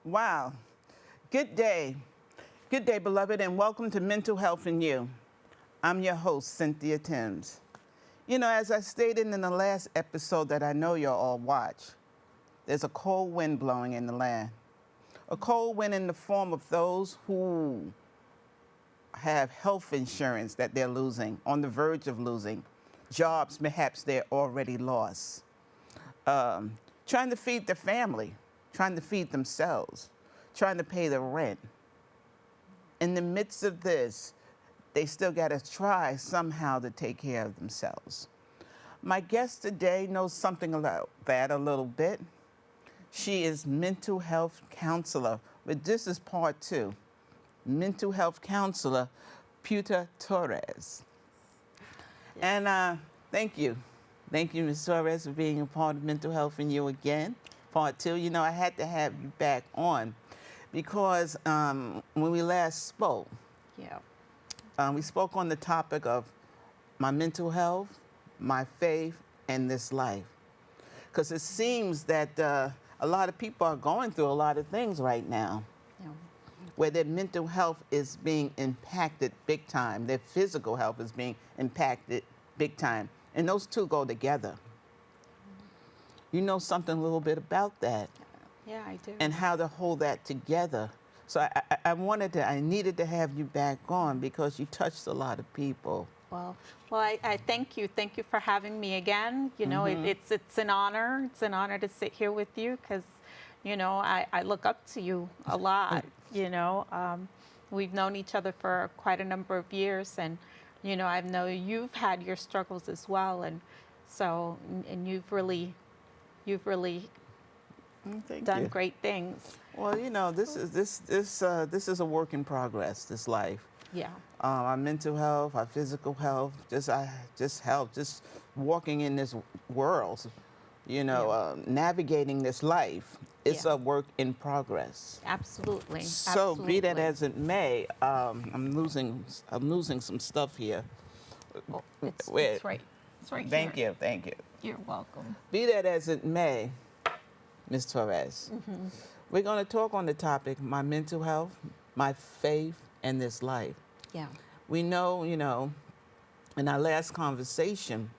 Wow. Good day. Good day, beloved, and welcome to Mental Health and You. I'm your host, Cynthia Timms. You know, as I stated in the last episode that I know you'll all watch, there's a cold wind blowing in the land. A cold wind in the form of those who have health insurance that they're losing, on the verge of losing, jobs perhaps they're already lost, trying to feed their family, trying to feed themselves, trying to pay the rent. In the midst of this, they still got to try somehow to take care of themselves. My guest today knows something about that a little bit. She is mental health counselor, but this is part 2. Mental health counselor, Pura Torres. Yes. And thank you. Thank you, Ms. Torres, for being a part of Mental Health and You again. Part 2, you know, I had to have you back on because when we last spoke, we spoke on the topic of my mental health, my faith, and this life. Because it seems that a lot of people are going through a lot of things right now where their mental health is being impacted big time. Their physical health is being impacted big time. And those two go together. You know something a little bit about that. Yeah, I do. And how to hold that together. So I needed to have you back on because you touched a lot of people. Well, I thank you. Thank you for having me again. You know, it's an honor. It's an honor to sit here with you because, you know, I look up to you a lot. You know, we've known each other for quite a number of years, and you know, I know you've had your struggles as well, and so you've really done great things. Well, you know, this is a work in progress. This life. Yeah. Our mental health, our physical health, just walking in this world, you know, navigating this life. It's a work in progress. Absolutely. So be that as it may, I'm losing some stuff here. Oh, it's right. It's right here. Thank you. You're welcome. Be that as it may, Ms. Torres, we're going to talk on the topic, my mental health, my faith, and this life. Yeah. We know, you know, in our last conversation,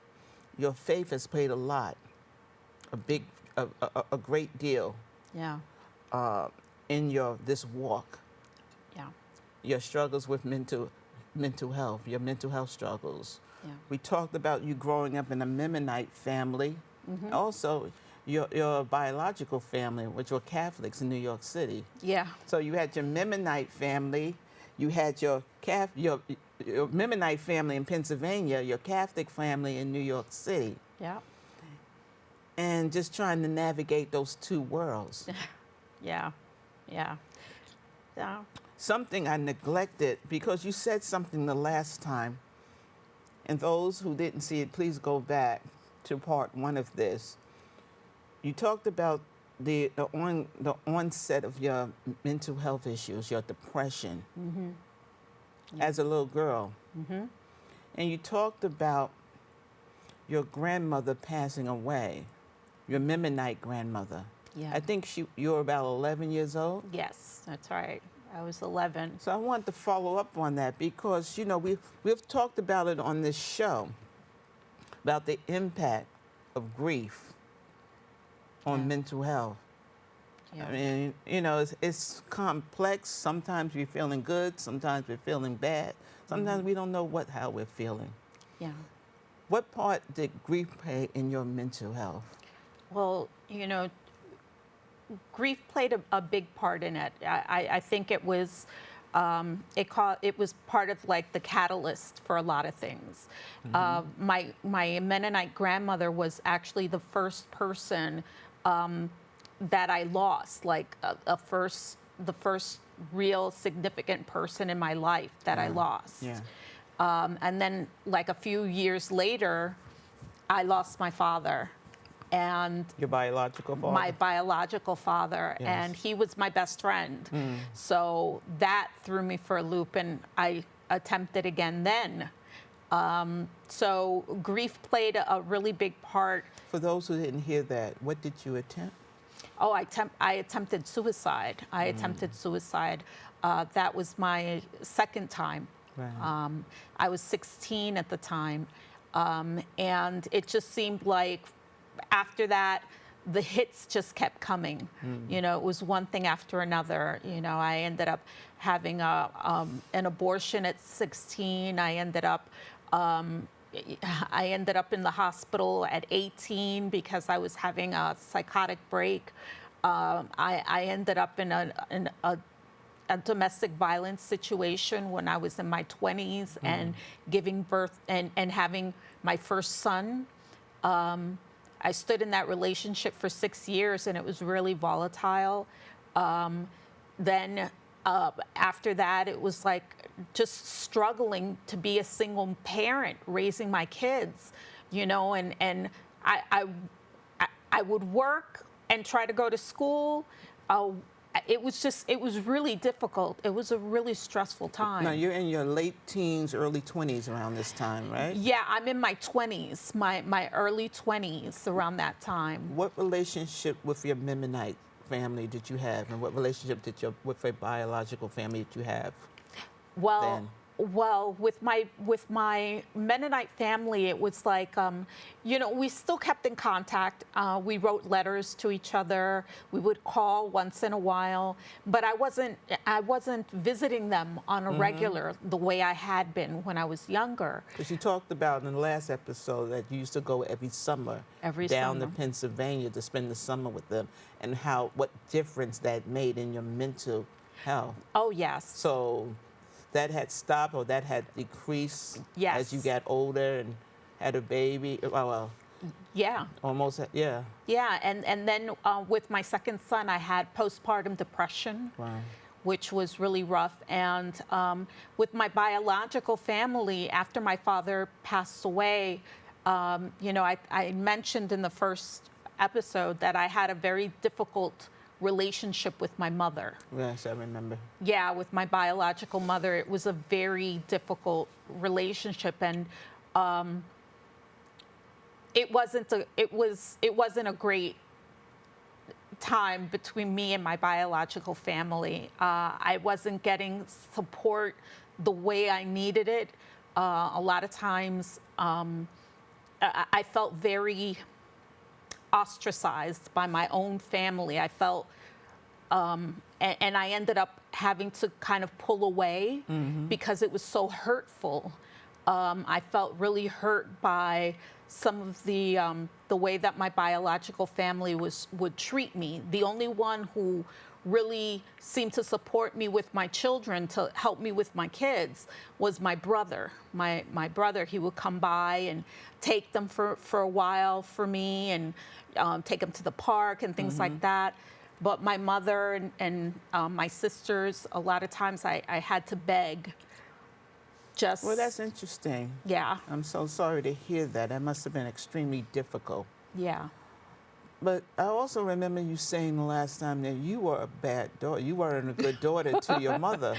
your faith has played a great deal. Yeah. In this walk. Yeah. Your struggles with mental health, your mental health struggles. Yeah. We talked about you growing up in a Mennonite family. Also, your biological family, which were Catholics in New York City. Yeah. So you had your Mennonite family, you had your Mennonite family in Pennsylvania, your Catholic family in New York City. Yeah. And just trying to navigate those two worlds. Yeah. Yeah. Yeah. Something I neglected, because you said something the last time, and those who didn't see it, please go back to part 1 of this. You talked about the onset of your mental health issues, your depression, as a little girl. And you talked about your grandmother passing away, your Mennonite grandmother. Yeah. I think you were about 11 years old. Yes, that's right. I was 11. So I wanted to follow up on that because, you know, we've talked about it on this show, about the impact of grief on mental health. Yeah. I mean, you know, it's complex. Sometimes we're feeling good. Sometimes we're feeling bad. Sometimes we don't know how we're feeling. Yeah. What part did grief play in your mental health? Well, you know, grief played a big part in it. I think it was it was part of like the catalyst for a lot of things. My Mennonite grandmother was actually the first person that I lost, like the first real significant person in my life that I lost. Yeah. And then like a few years later, I lost my father. And your biological father? My biological father, yes. And he was my best friend. So that threw me for a loop, and I attempted again then. So grief played a really big part. For those who didn't hear that, what did you attempt? Oh, I attempted suicide. I attempted suicide. That was my second time. Right. I was 16 at the time. And it just seemed like after that, the hits just kept coming. You know, it was one thing after another. You know, I ended up having an abortion at 16. I ended up in the hospital at 18 because I was having a psychotic break. I ended up in a domestic violence situation when I was in my 20s and giving birth and having my first son. I stood in that relationship for 6 years and it was really volatile. Then after that, it was like just struggling to be a single parent raising my kids, you know, and I would work and try to go to school. It was really difficult. It was a really stressful time. Now, you're in your late teens, early 20s around this time, right? Yeah, I'm in my 20s, my early 20s around that time. What relationship with your Mennonite family did you have, and what relationship with your biological family did you have then? Well, with my Mennonite family, it was like, you know, we still kept in contact. We wrote letters to each other. We would call once in a while, but I wasn't visiting them on a regular the way I had been when I was younger. Because you talked about in the last episode that you used to go every summer down to Pennsylvania to spend the summer with them, and what difference that made in your mental health. Oh, yes. So that had stopped, or that had decreased as you got older and had a baby? Well, yeah. Almost, yeah. Yeah, and then with my second son, I had postpartum depression, which was really rough. And with my biological family, after my father passed away, you know, I mentioned in the first episode that I had a very difficult relationship with my mother. Yes, I remember. Yeah, with my biological mother, it was a very difficult relationship, and it wasn't a great time between me and my biological family. I wasn't getting support the way I needed it. A lot of times, I felt very ostracized by my own family. I felt, and I ended up having to kind of pull away because it was so hurtful. I felt really hurt by some of the way that my biological family would treat me. The only one who really seemed to support me with my children, to help me with my kids, was my brother. My brother, he would come by and take them for a while for me, and take them to the park and things like that. But my mother and my sisters, a lot of times I had to beg. Well, that's interesting. Yeah. I'm so sorry to hear that. That must have been extremely difficult. Yeah. But I also remember you saying the last time that you were a bad daughter. You weren't a good daughter to your mother.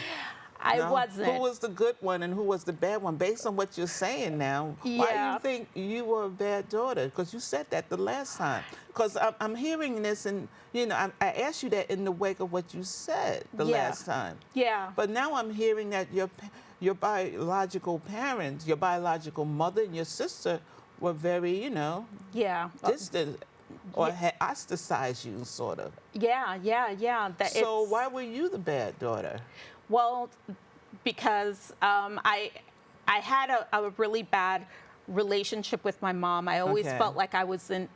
I wasn't. Who was the good one and who was the bad one? Based on what you're saying now, why do you think you were a bad daughter? Because you said that the last time. Because I'm hearing this, and you know, I asked you that in the wake of what you said the last time. Yeah. But now I'm hearing that your biological parents, your biological mother and your sister, were very, you know, distant. Or had ostracized you, sort of. Yeah. So why were you the bad daughter? Well, because I had a really bad relationship with my mom. I always felt like I wasn't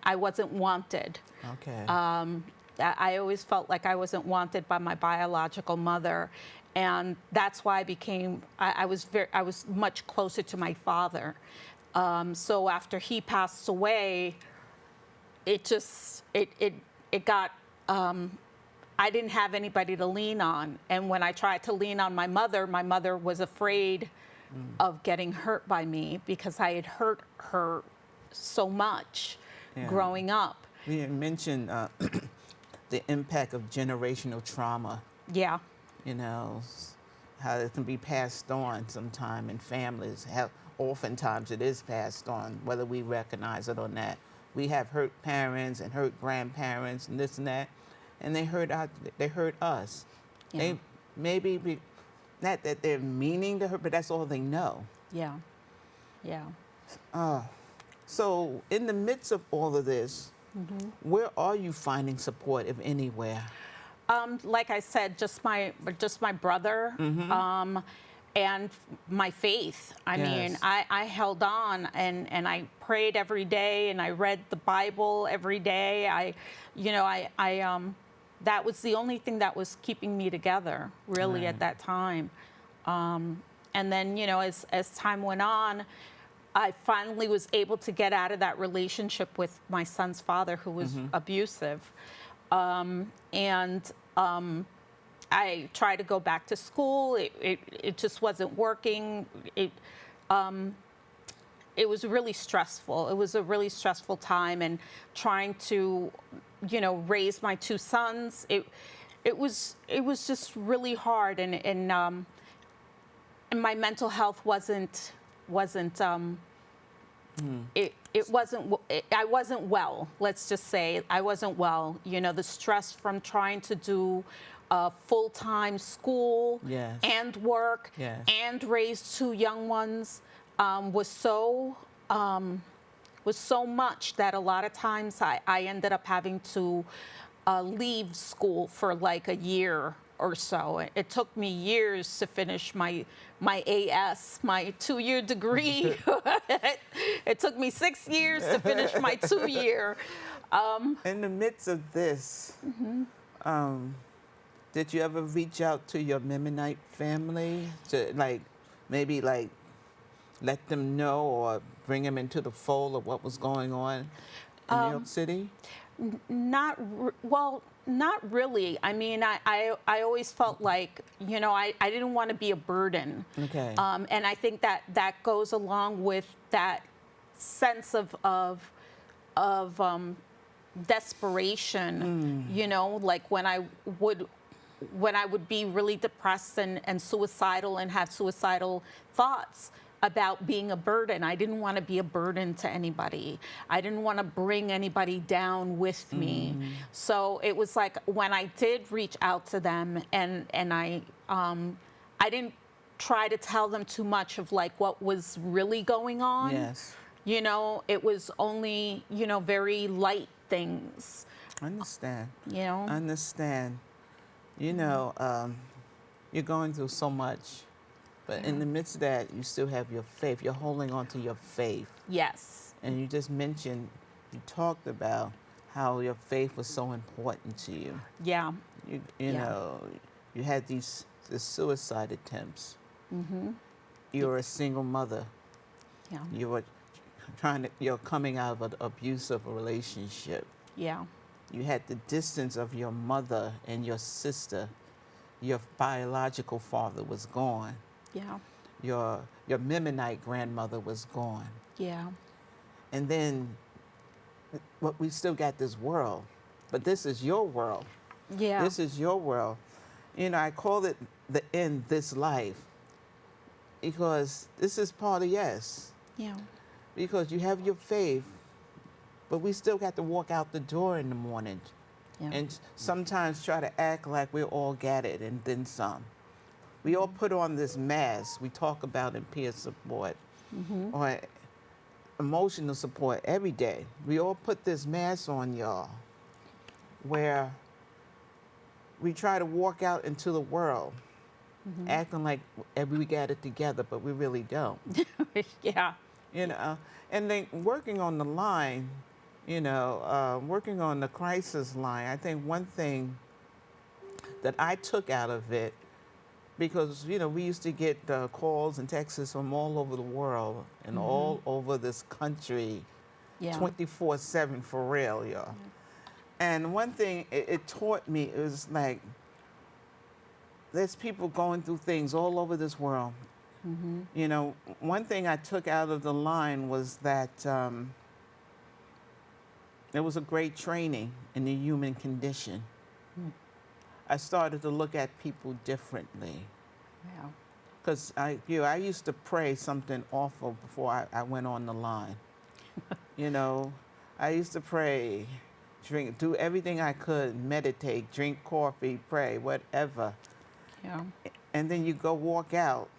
wanted. Okay. I always felt like I wasn't wanted by my biological mother, and that's why I was much closer to my father. So after he passed away, it got, I didn't have anybody to lean on. And when I tried to lean on my mother was afraid of getting hurt by me because I had hurt her so much growing up. We mentioned the impact of generational trauma. Yeah. You know, how it can be passed on sometime in families. How oftentimes it is passed on, whether we recognize it or not. We have hurt parents and hurt grandparents and this and that. and they hurt us. Yeah. They maybe not that they're meaning to hurt, but that's all they know. Yeah. Yeah. So in the midst of all of this, where are you finding support, if anywhere? Like I said, just my brother, and my faith. I mean, Yes. I held on and I prayed every day and I read the Bible every day. That was the only thing that was keeping me together, really, Right. at that time. And then, as time went on, I finally was able to get out of that relationship with my son's father, who was abusive. I tried to go back to school. It just wasn't working. It was really stressful. It was a really stressful time, and trying to, raise my two sons. It was just really hard, and my mental health wasn't. I wasn't well. Let's just say I wasn't well. The stress from trying to do full-time school Yes. and work Yes. and raise two young ones was so much that a lot of times I ended up having to leave school for like a year or so. It took me years to finish my AS, my 2-year degree. It took me 6 years to finish my 2-year. In the midst of this, did you ever reach out to your Mennonite family to maybe let them know or bring them into the fold of what was going on in New York City? Not really. I mean, I always felt like, I didn't want to be a burden. Okay. And I think that goes along with that sense of desperation, like when I would be really depressed and suicidal and have suicidal thoughts about being a burden. I didn't want to be a burden to anybody. I didn't want to bring anybody down with me. So it was like when I did reach out to them, and I didn't try to tell them too much of like what was really going on. Yes. It was only, very light things. Understand. Understand. You're going through so much, but in the midst of that, you still have your faith. You're holding on to your faith. Yes. And you just mentioned, you talked about how your faith was so important to you. Yeah. You had the suicide attempts. You're a single mother. Yeah. You're coming out of an abusive relationship. Yeah. You had the distance of your mother and your sister. Your biological father was gone. Yeah. Your Mennonite grandmother was gone. Yeah. And then, we still got this world, but this is your world. Yeah. This is your world. I call it the end, this life, because this is part of yes. Yeah. Because you have your faith, but we still got to walk out the door in the morning. Yeah. And sometimes try to act like we're all got it and then some. We all put on this mask we talk about in peer support or emotional support every day. We all put this mask on, y'all, where we try to walk out into the world acting like we got it together, but we really don't. Yeah. And then working on the line, working on the crisis line, I think one thing that I took out of it, because, we used to get calls and texts from all over the world and all over this country, Yeah. 24/7 for real, y'all. And one thing it taught me is like, there's people going through things all over this world. One thing I took out of the line was that there was a great training in the human condition. I started to look at people differently. Yeah. Because I used to pray something awful before I went on the line. I used to pray, do everything I could, meditate, drink coffee, pray, whatever. Yeah. And then you go walk out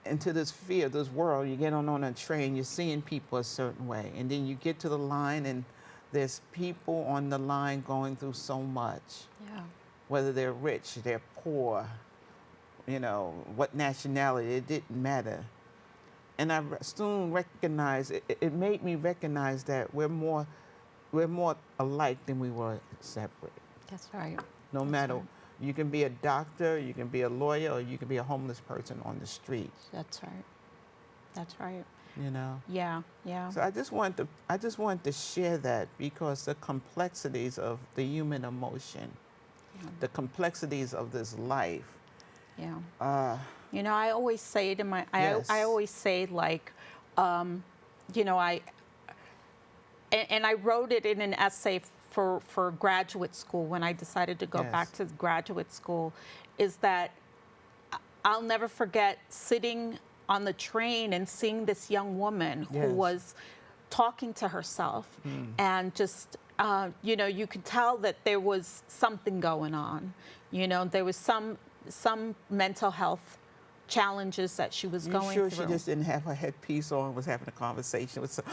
into this field, this world. You get on a train, you're seeing people a certain way. And then you get to the line, and there's people on the line going through so much. Yeah. Whether they're rich, they're poor, what nationality, it didn't matter. And I soon recognized, it made me recognize that we're more alike than we were separate. That's right. No That's matter, right. you can be a doctor, you can be a lawyer, or you can be a homeless person on the street. That's right. That's right. Yeah. Yeah. So I just want to share that, because the complexities of the human emotion, the complexities of this life. Yeah. Uh, I always say to my, Yes. I always say like, and I wrote it in an essay for graduate school when I decided to go Yes. back to graduate school, is that I'll never forget sitting on the train and seeing this young woman who Yes. was talking to herself and just, you could tell that there was something going on. There was some mental health challenges that she was going sure through. she just didn't have her headpiece on, was having a conversation with some...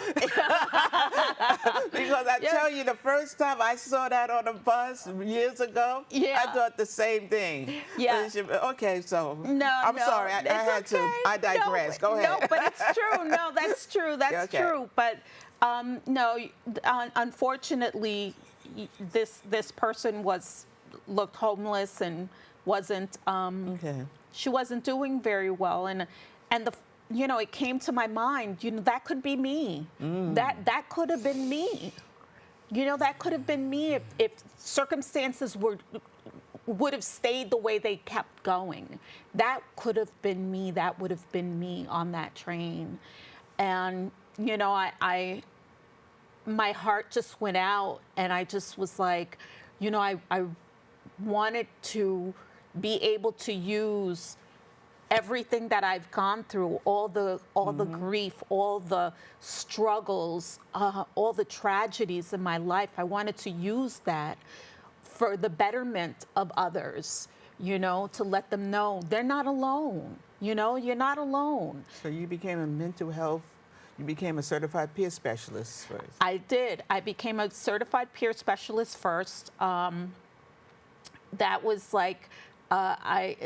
Because I tell you, the first time I saw that on a bus years ago, Yeah. I thought the same thing. Yeah. Okay, so No, I'm no, sorry, I it's had to. okay. I digress. Go ahead. No, but it's true. No, that's true. That's Okay. true. But no, unfortunately, this person looked homeless and wasn't. Okay. She wasn't doing very well, and it came to my mind. That could be me. That could have been me. That could have been me if circumstances would have stayed the way they kept going. That could have been me. That would have been me on that train. And, my heart just went out, and I just was like, I wanted to be able to use everything that I've gone through, all the grief, all the struggles, all the tragedies in my life. I wanted to use that for the betterment of others, to let them know they're not alone. You're not alone. So you became a mental health, you became a certified peer specialist first. I did. I became a certified peer specialist first. That was like,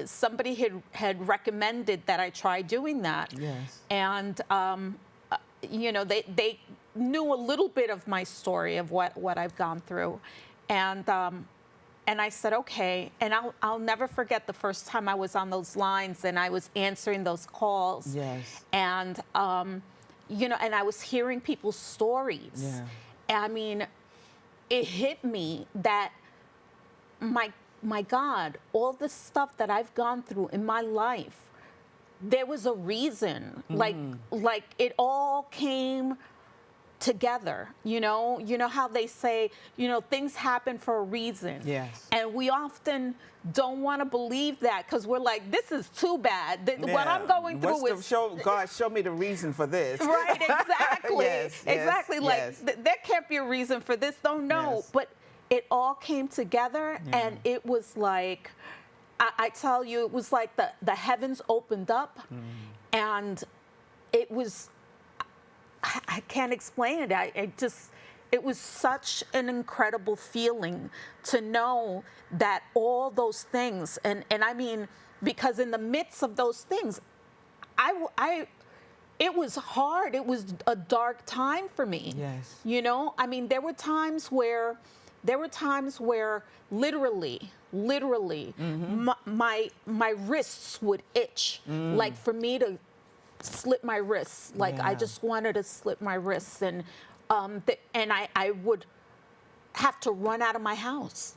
somebody had recommended that I try doing that. Yes. And, they knew a little bit of my story of what I've gone through. And I said, okay. And I'll never forget the first time I was on those lines and I was answering those calls. Yes. And, and I was hearing people's stories. Yeah. I mean, it hit me that my God, all the stuff that I've gone through in my life, there was a reason. Like it all came together. You know how they say, things happen for a reason. Yes. And we often don't want to believe that, because we're like, this is too bad. What I'm going through is... God, show me the reason for this. Right, exactly. Yes, exactly. yes. Like, there can't be a reason for this. Don't know. Yes. But it all came together, and it was like, I tell you, it was like the heavens opened up, and it was, I can't explain it. It was such an incredible feeling to know that all those things, and I mean, because in the midst of those things, it was hard. It was a dark time for me. Yes. I mean, there were times where literally, my wrists would itch, like for me to slip my wrists. Like I Yeah. just wanted to slip my wrists, and I would have to run out of my house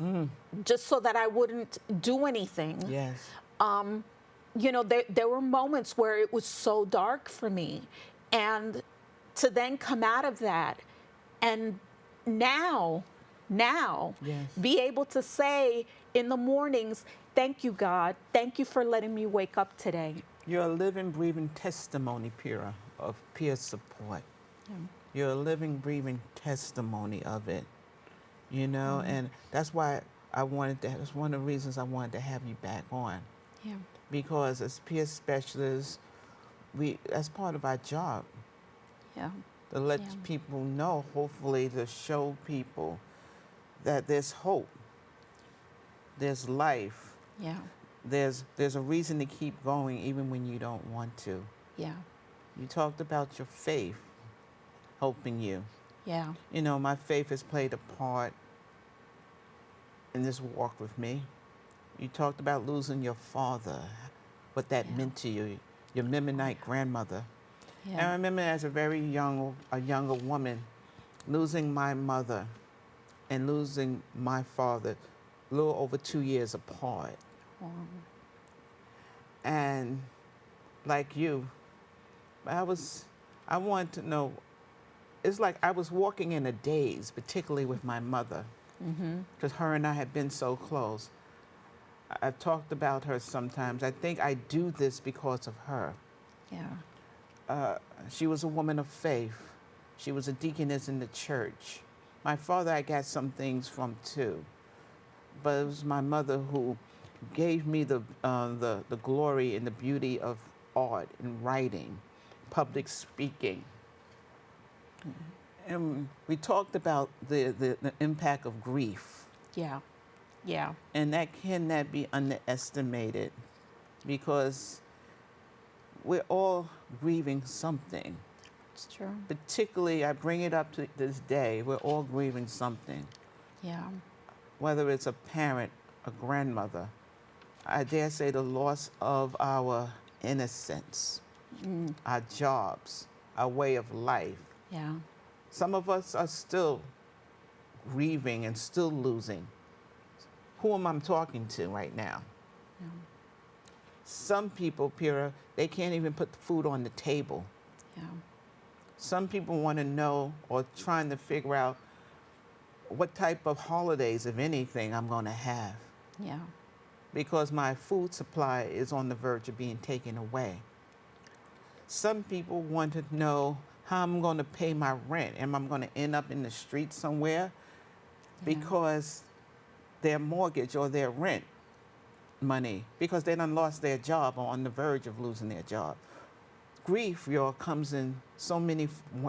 just so that I wouldn't do anything. Yes. There were moments where it was so dark for me, and to then come out of that, and now Yes. be able to say in the mornings, thank you, God. Thank you for letting me wake up today. You're a living, breathing testimony, Pura, of peer support. You're a living, breathing testimony of it, you know, and that's why that's one of the reasons I wanted to have you back on. Yeah. Because as peer specialists, that's part of our job, Yeah. to let Yeah. people know, hopefully to show people that there's hope, there's life, Yeah. there's a reason to keep going even when you don't want to. Yeah. You talked about your faith helping you. Yeah. You know, my faith has played a part in this walk with me. You talked about losing your father, what that Yeah. meant to you, your Mennonite grandmother. And I Yeah. remember as a younger woman, losing my mother and losing my father a little over 2 years apart. Wow. And like you, I wanted to know, it's like I was walking in a daze, particularly with my mother, because her and I had been so close. I've talked about her sometimes. I think I do this because of her. Yeah. She was a woman of faith. She was a deaconess in the church. My father, I got some things from too, but it was my mother who gave me the glory and the beauty of art and writing, public speaking. And we talked about the impact of grief, Yeah. Yeah. and that cannot be underestimated because we're all grieving something. It's true. Particularly, I bring it up to this day, we're all grieving something. Yeah. Whether it's a parent, a grandmother, I dare say the loss of our innocence, our jobs, our way of life. Yeah. Some of us are still grieving and still losing. Who am I talking to right now? Yeah. Some people, Pura, they can't even put the food on the table. Yeah. Some people want to know or trying to figure out what type of holidays, if anything, I'm going to have, Yeah. because my food supply is on the verge of being taken away. Some people want to know how I'm going to pay my rent. Am I going to end up in the street somewhere because their mortgage or their rent money, because they done lost their job or on the verge of losing their job. Grief, y'all, comes in so many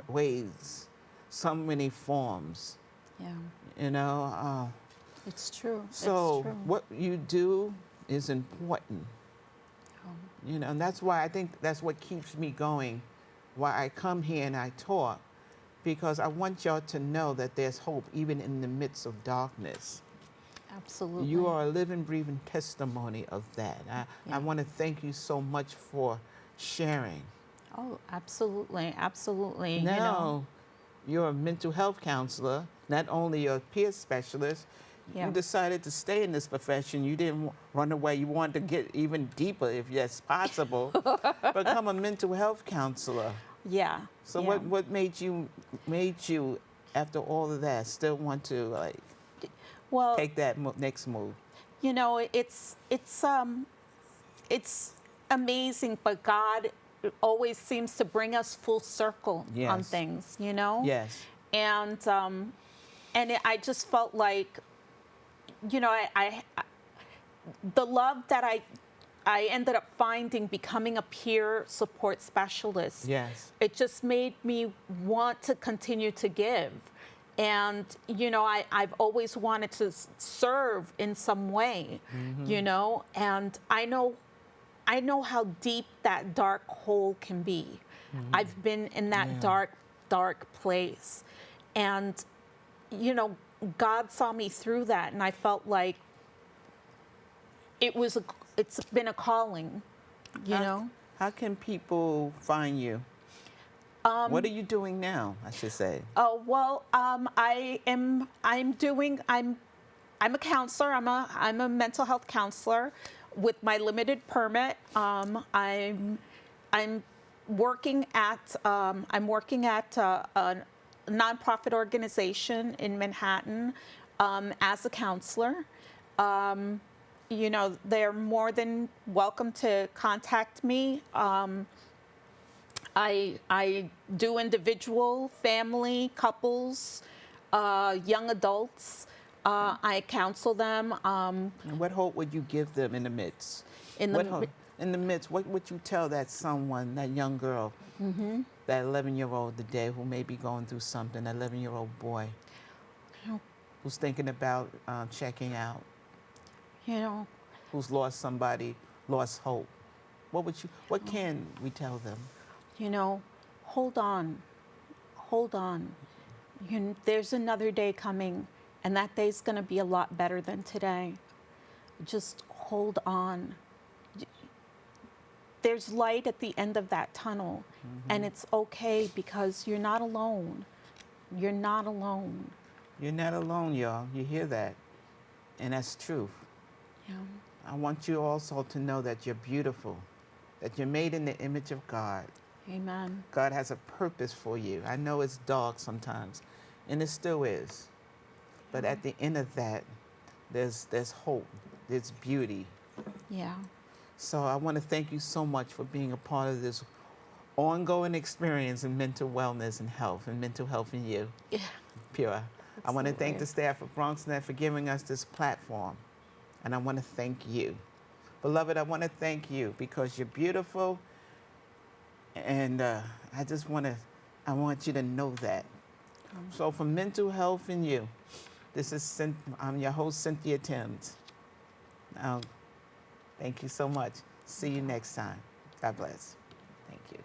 ways, so many forms, Yeah. you know. It's true. So It's true. what you do is important, you know, and that's why I think that's what keeps me going, why I come here and I talk, because I want y'all to know that there's hope even in the midst of darkness. Absolutely. You are a living, breathing testimony of that. I Yeah. want to thank you so much for sharing. Oh, absolutely. Absolutely. Now, you're a mental health counselor, not only a peer specialist. Yeah. You decided to stay in this profession. You didn't run away. You wanted to get even deeper, if that's possible. Become a mental health counselor. Yeah. So yeah. what made you after all of that still want to Well, take that next move? you know, it's amazing, but God always seems to bring us full circle on Yes. things, you know? Yes. And I just felt like, you know, the love that I ended up finding becoming a peer support specialist. Yes. It just made me want to continue to give. And, you know, I've always wanted to serve in some way, you know, and I know how deep that dark hole can be. I've been in that dark place. And, you know, God saw me through that, and I felt like it's been a calling, you know. How can people find you? What are you doing now, I should say? Oh, well, I'm a counselor. I'm a mental health counselor with my limited permit. I'm working at a nonprofit organization in Manhattan as a counselor. You know, they're more than welcome to contact me. I do individual, family, couples, young adults. I counsel them. And what hope would you give them in the midst? In the midst, what would you tell that someone, that young girl, that 11-year-old today who may be going through something, that 11-year-old boy who's thinking about checking out, who's lost somebody, lost hope? What can we tell them? Hold on. Hold on. There's another day coming, and that day's going to be a lot better than today. Just hold on. There's light at the end of that tunnel, and it's okay because you're not alone. You're not alone. You're not alone, y'all. You hear that? And that's truth. Yeah. I want you also to know that you're beautiful, that you're made in the image of God. Amen. God has a purpose for you. I know it's dark sometimes, and it still is. But at the end of that, there's hope, there's beauty. Yeah. So I want to thank you so much for being a part of this ongoing experience in mental wellness and health, and mental health in you, Yeah. Pura. I want to thank Absolutely. the staff of Bronxnet for giving us this platform. And I want to thank you. Beloved, I want to thank you because you're beautiful. And I want you to know that. So for mental health in you, I'm your host, Cynthia Timms. Now, thank you so much. See you next time. God bless. Thank you.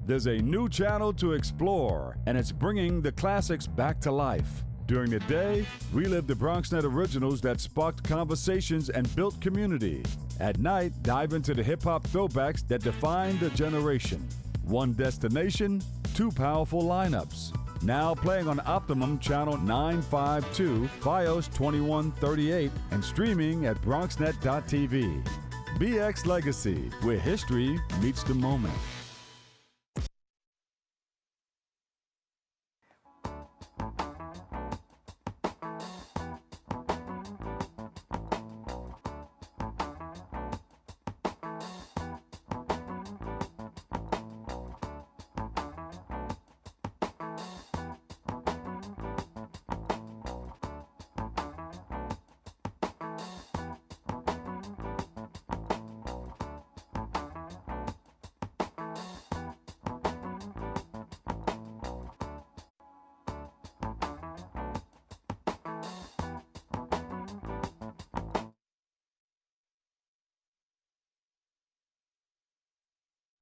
There's a new channel to explore, and it's bringing the classics back to life. During the day, relive the Bronxnet originals that sparked conversations and built community. At night, dive into the hip-hop throwbacks that defined the generation. One destination, two powerful lineups. Now playing on Optimum Channel 952, Fios 2138, and streaming at bronxnet.tv. BX Legacy, where history meets the moment.